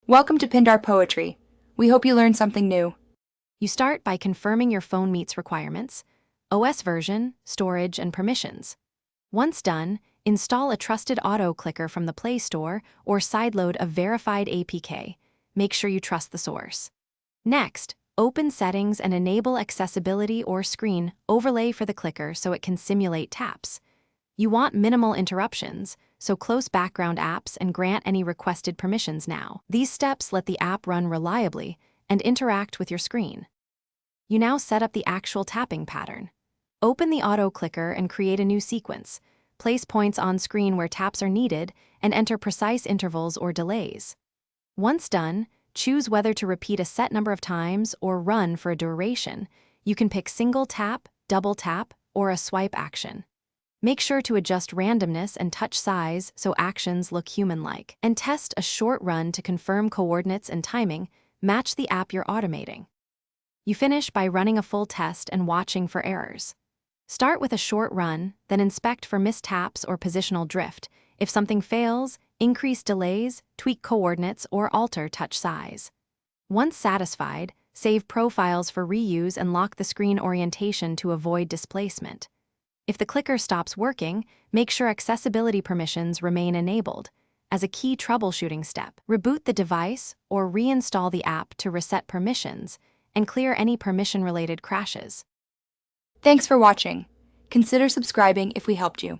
Welcome to Pindar Poetry. We hope you learned something new. You start by confirming your phone meets requirements, OS version, storage, and permissions. Once done, install a trusted auto clicker from the Play Store or sideload a verified APK. Make sure you trust the source. Next, open settings and enable accessibility or screen overlay for the clicker so it can simulate taps. You want minimal interruptions, so close background apps and grant any requested permissions now. These steps let the app run reliably and interact with your screen. You now set up the actual tapping pattern. Open the auto clicker and create a new sequence. Place points on screen where taps are needed and enter precise intervals or delays. Once done, choose whether to repeat a set number of times or run for a duration. You can pick single tap, double tap, or a swipe action. Make sure to adjust randomness and touch size so actions look human-like. And test a short run to confirm coordinates and timing. Match the app you're automating. You finish by running a full test and watching for errors. Start with a short run, then inspect for missed taps or positional drift. If something fails, increase delays, tweak coordinates, or alter touch size. Once satisfied, save profiles for reuse and lock the screen orientation to avoid displacement. If the clicker stops working, make sure accessibility permissions remain enabled. As a key troubleshooting step, reboot the device or reinstall the app to reset permissions and clear any permission-related crashes. Thanks for watching. Consider subscribing if we helped you.